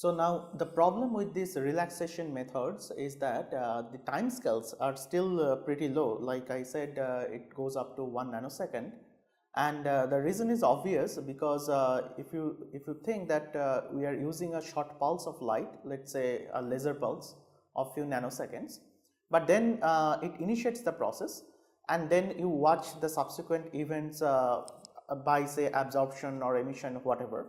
So now the problem with these relaxation methods is that the time scales are still pretty low. Like I said, it goes up to 1 nanosecond, and the reason is obvious because if you think that we are using a short pulse of light, let's say a laser pulse of few nanoseconds, but then it initiates the process, and then you watch the subsequent events by say absorption or emission, whatever,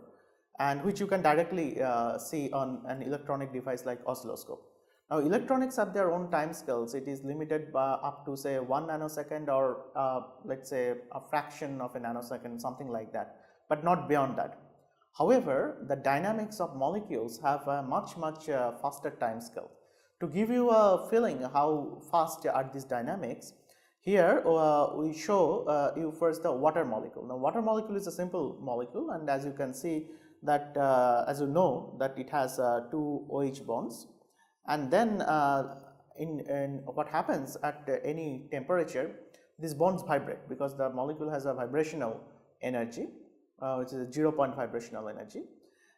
and which you can directly see on an electronic device like oscilloscope. Now electronics have their own time scales. It is limited by up to say 1 nanosecond or let's say a fraction of a nanosecond, something like that, but not beyond that. However, the dynamics of molecules have a much faster time scale. To give you a feeling how fast are these dynamics, here we show you first the water molecule. Now water molecule is a simple molecule, and as you can see that as you know that it has two OH bonds, and then in what happens at any temperature, these bonds vibrate because the molecule has a vibrational energy which is a 0 point vibrational energy,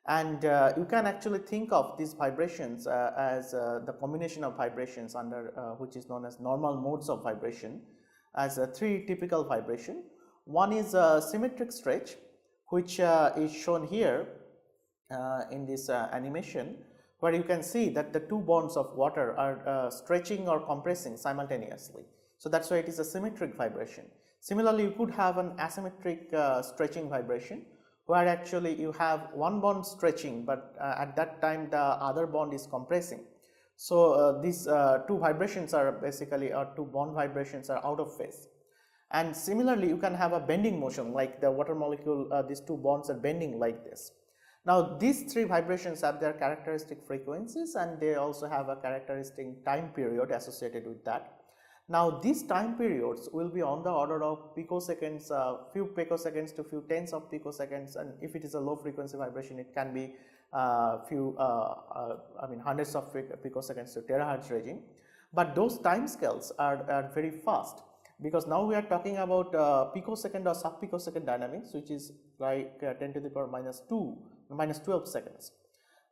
and you can actually think of these vibrations as the combination of vibrations under which is known as normal modes of vibration as three typical vibration. One is a symmetric stretch, which is shown here in this animation, where you can see that the two bonds of water are stretching or compressing simultaneously. So that's why it is a symmetric vibration. Similarly, you could have an asymmetric stretching vibration, where actually you have one bond stretching, but at that time the other bond is compressing. So these two vibrations are basically, or two bond vibrations are out of phase. And similarly, you can have a bending motion, like the water molecule, these two bonds are bending like this. Now these three vibrations have their characteristic frequencies, and they also have a characteristic time period associated with that. Now these time periods will be on the order of picoseconds, few picoseconds to few tens of picoseconds, and if it is a low frequency vibration, it can be hundreds of picoseconds to terahertz regime. But those time scales are very fast, because now we are talking about picosecond or sub-picosecond dynamics, which is like 10 to the power minus 12 seconds.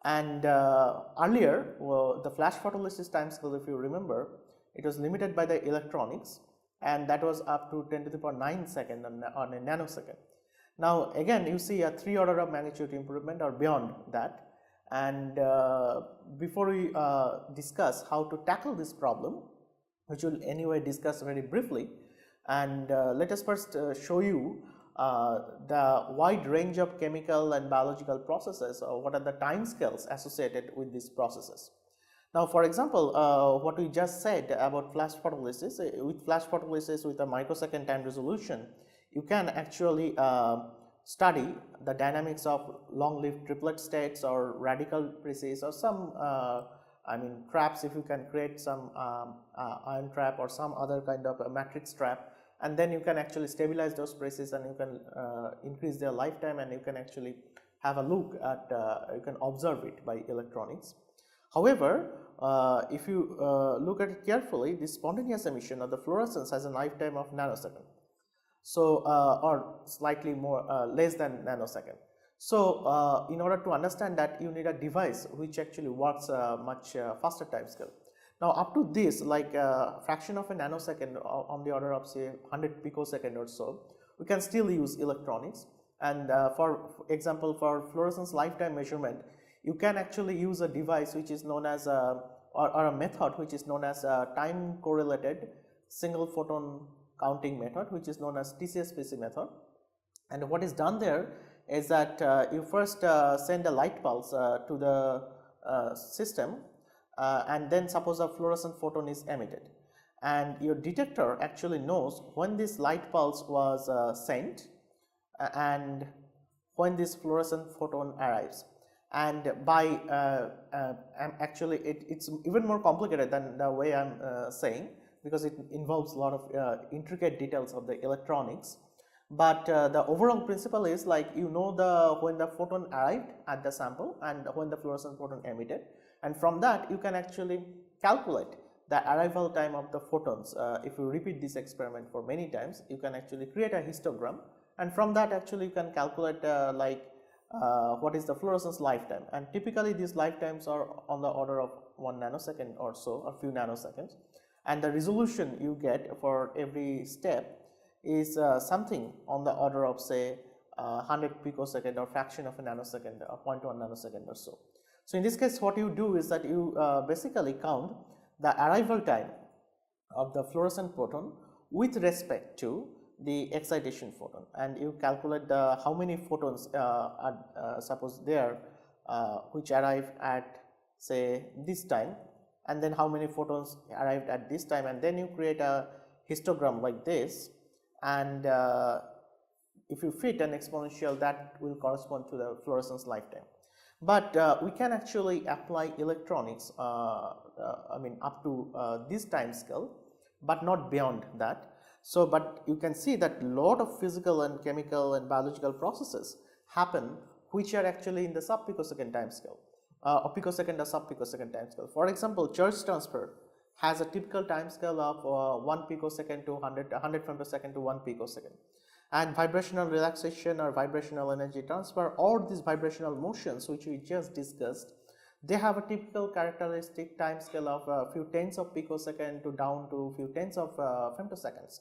And earlier, the flash photolysis time scale, if you remember, it was limited by the electronics, and that was up to 10 to the power 9 second on a nanosecond. Now again, you see a 3 order of magnitude improvement or beyond that. And before we discuss how to tackle this problem, which we will anyway discuss very briefly, and let us first show you the wide range of chemical and biological processes, or what are the time scales associated with these processes. Now for example, what we just said about flash photolysis, with flash photolysis with a microsecond time resolution, you can actually study the dynamics of long-lived triplet states or radical precise, or some traps, if you can create some ion trap or some other kind of a matrix trap, and then you can actually stabilize those precise, and you can increase their lifetime, and you can actually have a look at, you can observe it by electronics. However, if you look at it carefully, the spontaneous emission of the fluorescence has a lifetime of nanosecond, so or slightly more less than nanosecond. So in order to understand that, you need a device which actually works much faster time scale. Now up to this, like a fraction of a nanosecond, on the order of say 100 picosecond or so, we can still use electronics. And for example, for fluorescence lifetime measurement, you can actually use a device which is known as or a method which is known as a time correlated single photon counting method, which is known as TCSPC method. And what is done there is that you first send a light pulse to the system, and then suppose a fluorescent photon is emitted, and your detector actually knows when this light pulse was sent and when this fluorescent photon arrives. And by actually it's even more complicated than the way I'm saying, because it involves a lot of intricate details of the electronics. But the overall principle is like, you know, when the photon arrived at the sample and when the fluorescent photon emitted, and from that you can actually calculate the arrival time of the photons. If you repeat this experiment for many times, you can actually create a histogram, and from that actually you can calculate what is the fluorescence lifetime, and typically these lifetimes are on the order of 1 nanosecond or so, a few nanoseconds, and the resolution you get for every step is something on the order of say 100 picosecond or fraction of a nanosecond or 0.1 nanosecond or so. So in this case what you do is that you basically count the arrival time of the fluorescent photon with respect to the excitation photon, and you calculate the how many photons are suppose there which arrive at say this time, and then how many photons arrived at this time, and then you create a histogram like this, and if you fit an exponential that will correspond to the fluorescence lifetime. But we can actually apply electronics I mean up to this time scale, but not beyond that. So, but you can see that lot of physical and chemical and biological processes happen which are actually in the sub-picosecond time scale or picosecond or sub-picosecond time scale. For example, charge transfer has a typical time scale of 1 picosecond to 100 femtosecond to 1 picosecond, and vibrational relaxation or vibrational energy transfer or these vibrational motions which we just discussed, they have a typical characteristic time scale of a few tens of picosecond to down to few tens of femtoseconds.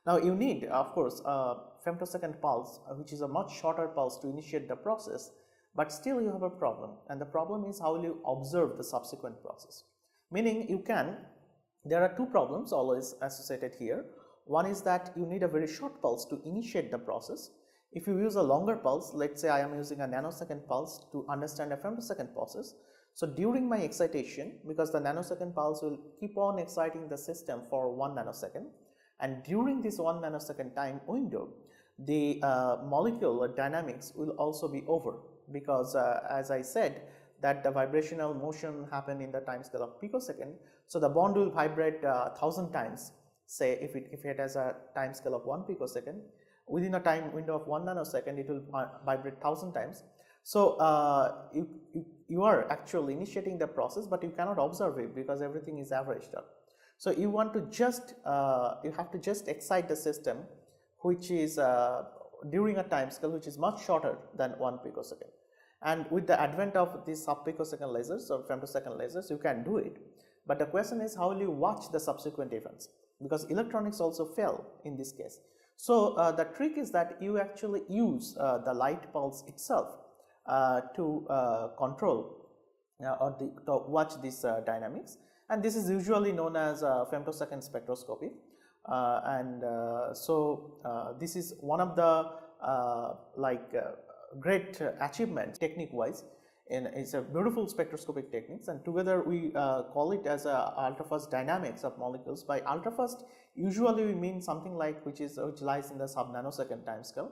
Now you need of course a femtosecond pulse which is a much shorter pulse to initiate the process, but still you have a problem, and the problem is how will you observe the subsequent process. Meaning you can, there are two problems always associated here. One is that you need a very short pulse to initiate the process. If you use a longer pulse, let's say I am using a nanosecond pulse to understand a femtosecond process. So during my excitation, because the nanosecond pulse will keep on exciting the system for 1 nanosecond, and during this 1 nanosecond time window, the molecular dynamics will also be over, because as I said that the vibrational motion happen in the time scale of picosecond. So the bond will vibrate 1000 times, say if it has a time scale of 1 picosecond, within a time window of 1 nanosecond it will vibrate 1000 times. So you are actually initiating the process, but you cannot observe it because everything is averaged up. So you want to just you have to just excite the system which is during a time scale which is much shorter than 1 picosecond, and with the advent of these sub-picosecond lasers or femtosecond lasers you can do it. But the question is how will you watch the subsequent events, because electronics also fail in this case. So the trick is that you actually use the light pulse itself to control or to watch these dynamics, and this is usually known as femtosecond spectroscopy. This is one of the great achievements technique wise, and it's a beautiful spectroscopic techniques, and together we call it as ultrafast dynamics of molecules. By ultrafast usually we mean something like which lies in the sub-nanosecond time scale,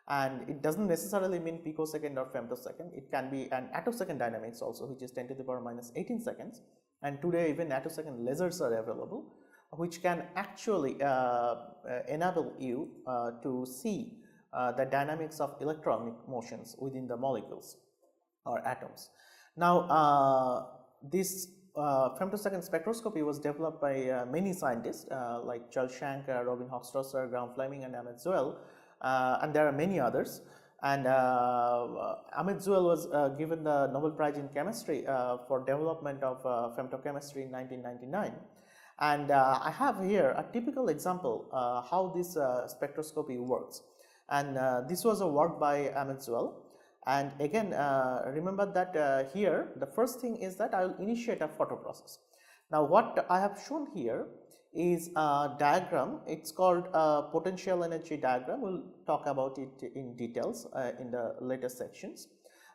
and it doesn't necessarily mean picosecond or femtosecond. It can be an attosecond dynamics also, which is 10 to the power minus 18 seconds, and today even attosecond lasers are available which can actually enable you to see the dynamics of electronic motions within the molecules or atoms. Now this femtosecond spectroscopy was developed by many scientists like Charles Schank, Robin Hochstrasser, Graham Fleming and Ahmed Zeewald, and there are many others. And Ahmed Zeewald was given the Nobel Prize in Chemistry for development of femtochemistry in 1999. And I have here a typical example how this spectroscopy works, and this was a work by Ahmed Zeewald. And again remember that here the first thing is that I will initiate a photoprocess. Now what I have shown here is a diagram. It's called a potential energy diagram. We'll talk about it in details in the later sections.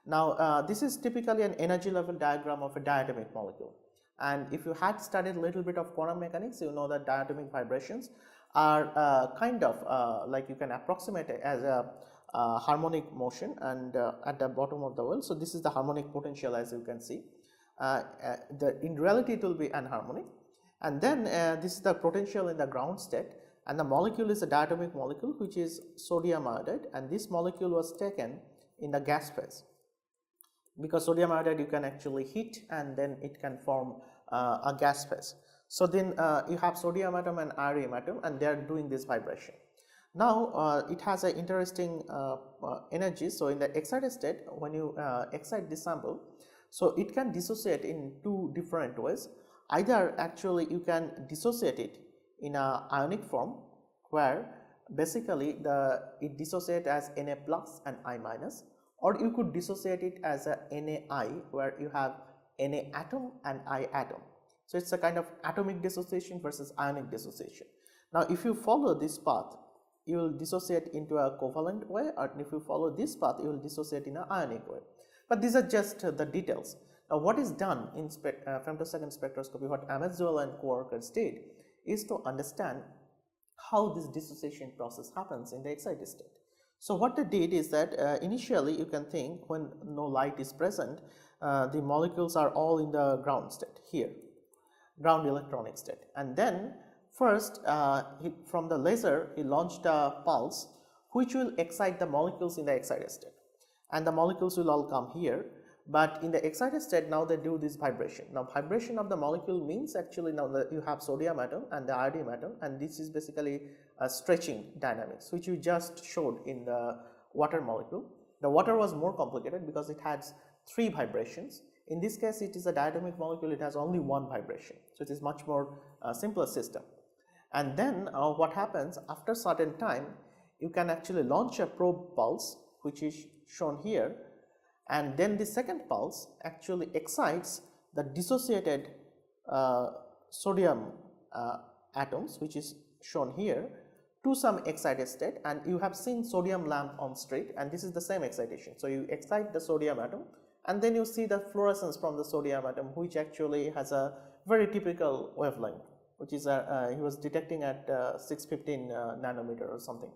Now this is typically an energy level diagram of a diatomic molecule, and if you had studied a little bit of quantum mechanics, you know that diatomic vibrations are kind of like you can approximate it as a harmonic motion, and at the bottom of the well. So this is the harmonic potential, as you can see. In reality it will be anharmonic, and then this is the potential in the ground state, and the molecule is a diatomic molecule which is sodium iodide, and this molecule was taken in the gas phase, because sodium iodide you can actually heat and then it can form a gas phase. So then you have sodium atom and iodine atom, and they are doing this vibration. Now it has an interesting energy. So in the excited state, when you excite this sample, so it can dissociate in two different ways. Either actually you can dissociate it in a ionic form, where basically it dissociate as Na plus and I minus, or you could dissociate it as a NaI, where you have Na atom and I atom. So it's a kind of atomic dissociation versus ionic dissociation. Now if you follow this path, you will dissociate into a covalent way, or if you follow this path, you will dissociate in an ionic way. But these are just the details. Now what is done in femtosecond spectroscopy, what Amazuel and co-workers did, is to understand how this dissociation process happens in the excited state. So what they did is that initially you can think when no light is present, the molecules are all in the ground state here, ground electronic state, and then first from the laser he launched a pulse which will excite the molecules in the excited state, and the molecules will all come here. But in the excited state, now they do this vibration. Now vibration of the molecule means actually now that you have sodium atom and the iodine atom, and this is basically a stretching dynamics which we just showed in the water molecule. The water was more complicated because it has 3 vibrations. In this case it is a diatomic molecule, it has only 1 vibration, so it is much more simpler system. And then what happens after certain time, you can actually launch a probe pulse which is shown here, and then the second pulse actually excites the dissociated sodium atoms which is shown here to some excited state, and you have seen sodium lamp on street, and this is the same excitation. So you excite the sodium atom and then you see the fluorescence from the sodium atom, which actually has a very typical wavelength, which is he was detecting at 615 nanometer or something.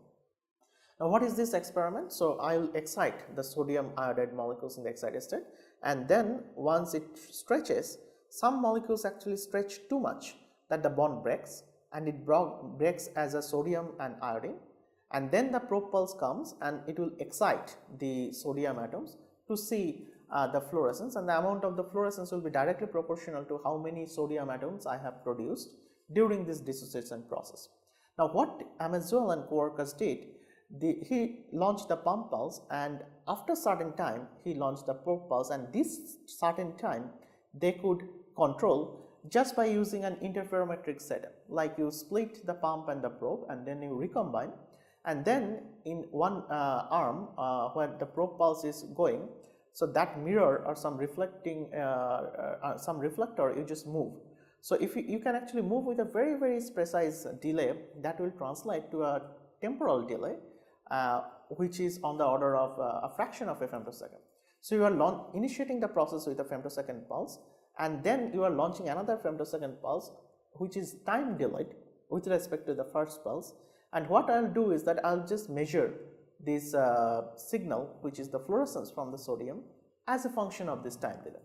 Now what is this experiment? So I will excite the sodium iodide molecules in the excited state, and then once it stretches, some molecules actually stretch too much that the bond breaks, and it breaks as a sodium and iodine, and then the probe pulse comes and it will excite the sodium atoms to see the fluorescence, and the amount of the fluorescence will be directly proportional to how many sodium atoms I have produced during this dissociation process. Now what Amazuel and co-workers did, he launched the pump pulse, and after certain time he launched the probe pulse, and this certain time they could control just by using an interferometric setup, like you split the pump and the probe and then you recombine, and then in one arm where the probe pulse is going, so that mirror or some reflecting some reflector you just move. So if you can actually move with a very precise delay, that will translate to a temporal delay which is on the order of a fraction of a femtosecond. So you are initiating the process with a femtosecond pulse, and then you are launching another femtosecond pulse which is time delayed with respect to the first pulse. And what I will do is that I will just measure this signal, which is the fluorescence from the sodium, as a function of this time delay.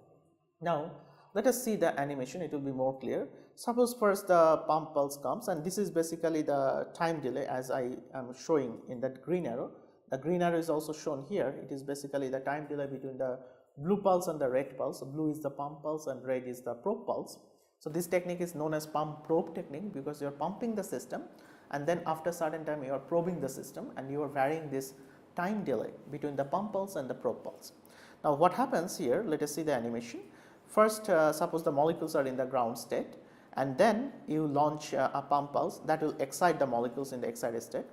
Now let us see the animation, it will be more clear. Suppose first the pump pulse comes, and this is basically the time delay as I am showing in that green arrow. The green arrow is also shown here. It is basically the time delay between the blue pulse and the red pulse. So blue is the pump pulse and red is the probe pulse. So this technique is known as pump probe technique, because you are pumping the system and then after certain time you are probing the system, and you are varying this time delay between the pump pulse and the probe pulse. Now what happens here, let us see the animation. First suppose the molecules are in the ground state, and then you launch a pump pulse that will excite the molecules in the excited state,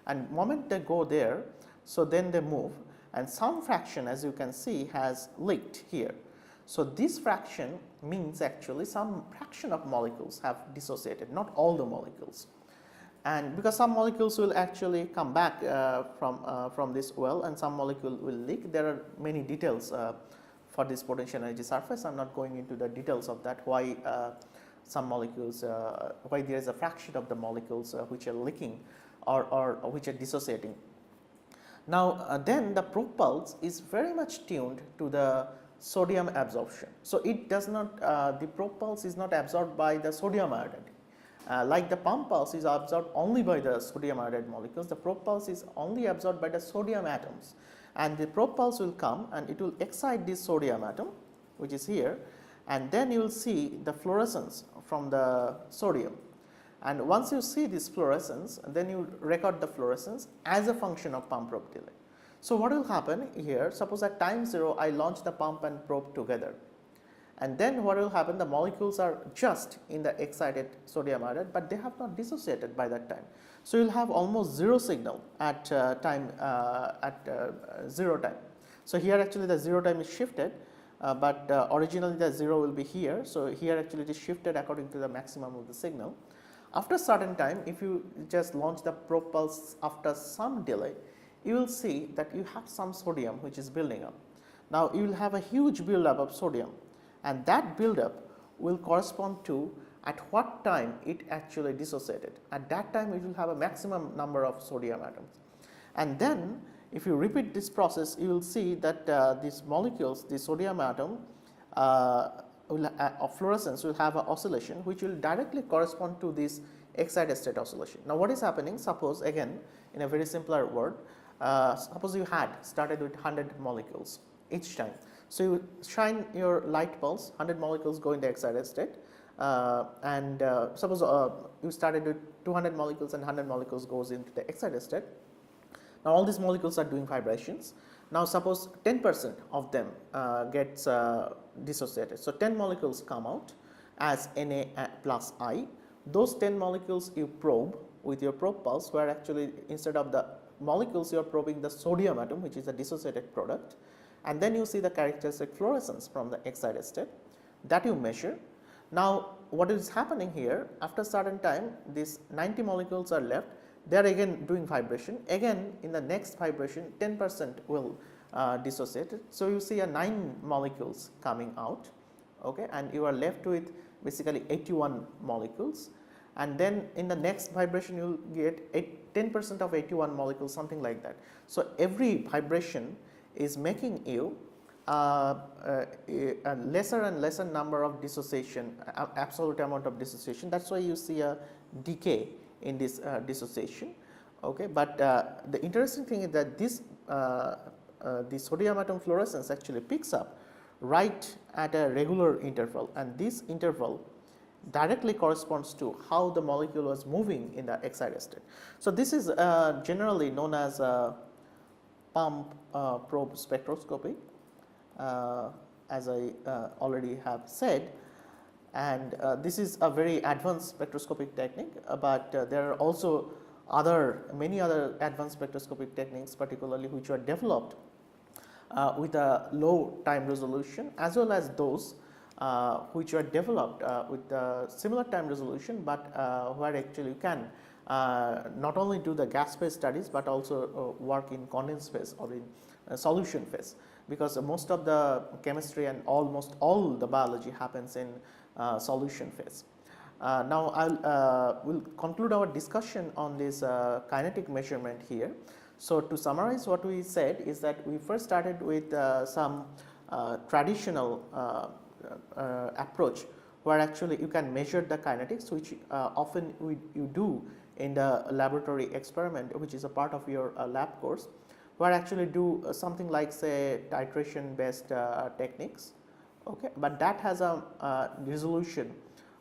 and moment they go there, so then they move, and some fraction, as you can see, has leaked here. So this fraction means actually some fraction of molecules have dissociated, not all the molecules. And because some molecules will actually come back from this well, and some molecule will leak. There are many details for this potential energy surface. I am not going into the details of that, why some molecules, why there is a fraction of the molecules which are leaking or which are dissociating. Now then the probe pulse is very much tuned to the sodium absorption. So it does not, the probe pulse is not absorbed by the sodium iodide. Like the pump pulse is absorbed only by the sodium iodide molecules, the probe pulse is only absorbed by the sodium atoms, and the probe pulse will come and it will excite this sodium atom which is here, and then you will see the fluorescence from the sodium. And once you see this fluorescence, then you record the fluorescence as a function of pump probe delay. So what will happen here, suppose at time 0 I launch the pump and probe together, and then what will happen, the molecules are just in the excited sodium iodide, but they have not dissociated by that time. So you will have almost 0 signal at 0 time. So here actually the 0 time is shifted, but originally the 0 will be here. So here actually it is shifted according to the maximum of the signal. After certain time, if you just launch the probe pulse after some delay, you will see that you have some sodium which is building up. Now you will have a huge buildup of sodium, and that buildup will correspond to at what time it actually dissociated. At that time it will have a maximum number of sodium atoms, and then if you repeat this process, you will see that these molecules, the sodium atom of fluorescence will have an oscillation which will directly correspond to this excited state oscillation. Now what is happening, suppose again in a very simpler word, suppose you had started with 100 molecules each time. So you shine your light pulse, 100 molecules go in the excited state, and suppose you started with 200 molecules and 100 molecules goes into the excited state. Now all these molecules are doing vibrations. Now suppose 10% of them gets dissociated. So 10 molecules come out as Na plus I. Those 10 molecules you probe with your probe pulse, where actually instead of the molecules you are probing the sodium atom, which is a dissociated product, and then you see the characteristic fluorescence from the excited state that you measure. Now what is happening here, after certain time these 90 molecules are left, they are again doing vibration, again in the next vibration 10% will dissociate. So you see a 9 molecules coming out, okay, and you are left with basically 81 molecules, and then in the next vibration you will get 10% of 81 molecules, something like that. So every vibration is making you a lesser and lesser number of dissociation, absolute amount of dissociation. That is why you see a decay in this dissociation, okay. But the interesting thing is that this the sodium atom fluorescence actually picks up right at a regular interval, and this interval directly corresponds to how the molecule was moving in the excited state. So this is generally known as pump probe spectroscopy, as I already have said. And this is a very advanced spectroscopic technique, but there are also many other advanced spectroscopic techniques, particularly which were developed with a low time resolution, as well as those which were developed with a similar time resolution, but where actually you can not only do the gas phase studies, but also work in condensed phase or in solution phase, because most of the chemistry and almost all the biology happens in solution phase. Now I will conclude our discussion on this kinetic measurement here. So to summarize, what we said is that we first started with some traditional approach, where actually you can measure the kinetics, which often you do in the laboratory experiment, which is a part of your lab course, where actually do something like say titration based techniques, okay, but that has a resolution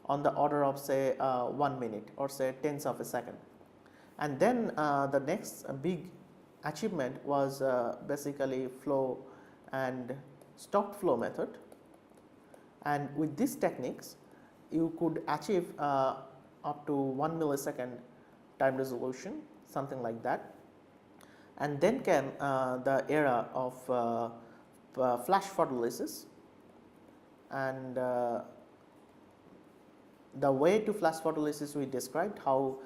on the order of say 1 minute or say tenths of a second. And then the next big achievement was basically flow and stopped flow method, and with these techniques you could achieve up to 1 millisecond time resolution, something like that. And then came the era of flash photolysis, and the way to flash photolysis we described how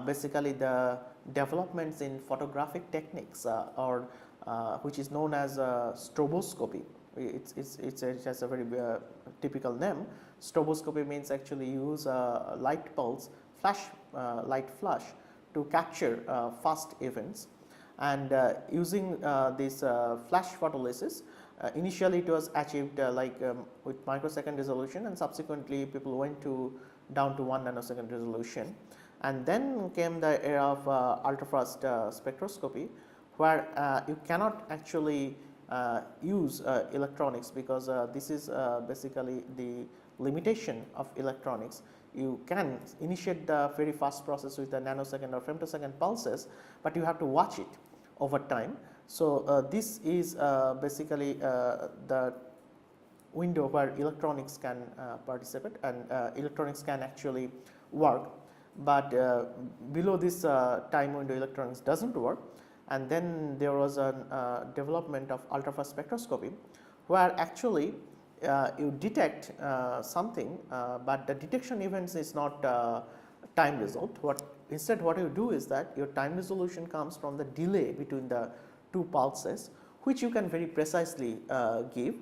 basically the developments in photographic techniques or which is known as stroboscopy. It has a very typical name. Stroboscopy means actually use light pulse light flash to capture fast events, and using this flash photolysis, initially it was achieved with microsecond resolution, and subsequently people went down to 1 nanosecond resolution. And then came the era of ultrafast spectroscopy, where you cannot actually use electronics, because this is basically the limitation of electronics, you can initiate the very fast process with the nanosecond or femtosecond pulses, but you have to watch it over time. So, this is basically the window where electronics can participate and electronics can actually work, but below this time window electronics does not work. And then there was a development of ultrafast spectroscopy, where actually you detect something, but the detection events is not time result. Instead what you do is that your time resolution comes from the delay between the two pulses, which you can very precisely give,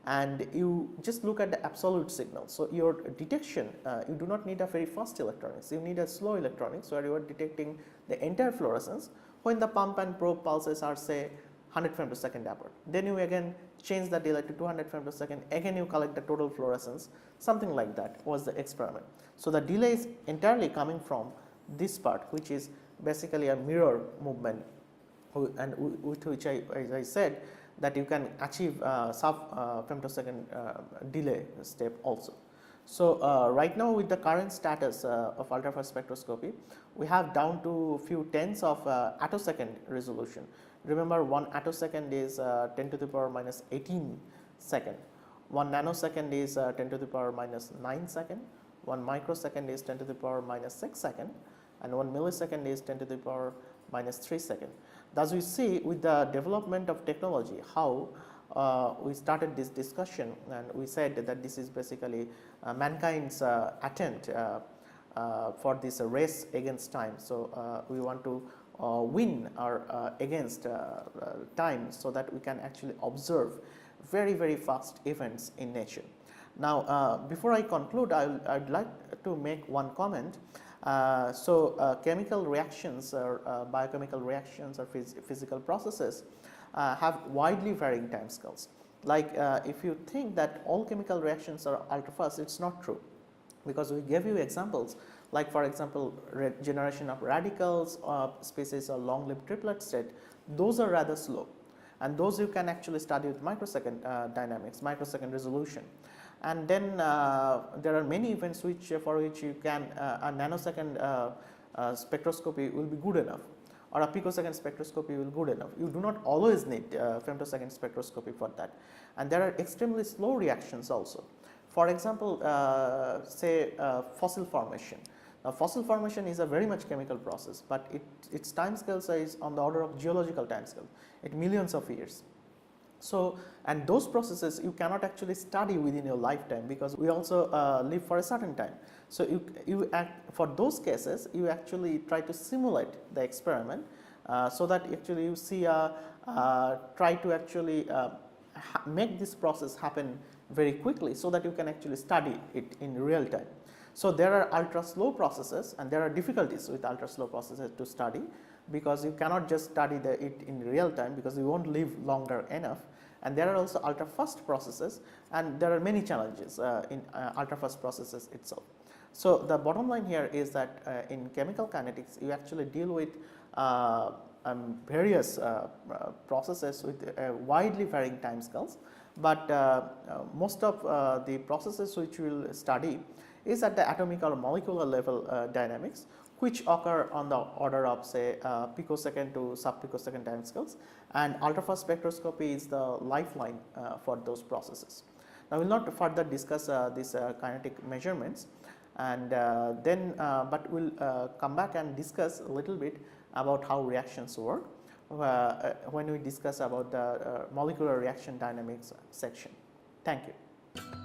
and you just look at the absolute signal. So, your detection, you do not need a very fast electronics, you need a slow electronics where you are detecting the entire fluorescence when the pump and probe pulses are say 100 femtosecond apart. Then you again change the delay to 200 femtosecond, again you collect the total fluorescence, something like that was the experiment. So, the delay is entirely coming from this part, which is basically a mirror movement, and with which as I said, that you can achieve sub femtosecond delay step also. So, right now with the current status of ultrafast spectroscopy, we have down to few tens of attosecond resolution. Remember, 1 attosecond is 10 to the power minus 18 second, 1 nanosecond is 10 to the power minus 9 second, 1 microsecond is 10 to the power minus 6 second, and 1 millisecond is 10 to the power minus 3 second. Thus, we see with the development of technology how we started this discussion, and we said that this is basically mankind's attempt for this race against time. So, we want to win or against time, so that we can actually observe very fast events in nature. Now, before I conclude, I would like to make one comment. Chemical reactions or biochemical reactions or physical processes have widely varying timescales. Like if you think that all chemical reactions are ultra fast, it is not true, because we gave you examples like, for example, generation of radicals, species or long lived triplet state, those are rather slow, and those you can actually study with microsecond dynamics, microsecond resolution. And then there are many events for which you can a nanosecond spectroscopy will be good enough, or a picosecond spectroscopy will be good enough. You do not always need femtosecond spectroscopy for that, and there are extremely slow reactions also. For example, say fossil formation. Fossil formation is a very much chemical process, but its time scales is on the order of geological time scale, it millions of years. So, and those processes you cannot actually study within your lifetime, because we also live for a certain time. So, for those cases you actually try to simulate the experiment, so that actually you see try to actually make this process happen very quickly, so that you can actually study it in real time. So, there are ultra slow processes, and there are difficulties with ultra slow processes to study, because you cannot just study it in real time, because you will not live longer enough. And there are also ultra fast processes, and there are many challenges in ultra fast processes itself. So, the bottom line here is that in chemical kinetics you actually deal with various processes with widely varying time scales, but most of the processes which we will study is at the atomic or molecular level dynamics, which occur on the order of say picosecond to sub-picosecond time scales, and ultrafast spectroscopy is the lifeline for those processes. Now, we will not further discuss these kinetic measurements, and but we will come back and discuss a little bit about how reactions work when we discuss about the molecular reaction dynamics section. Thank you.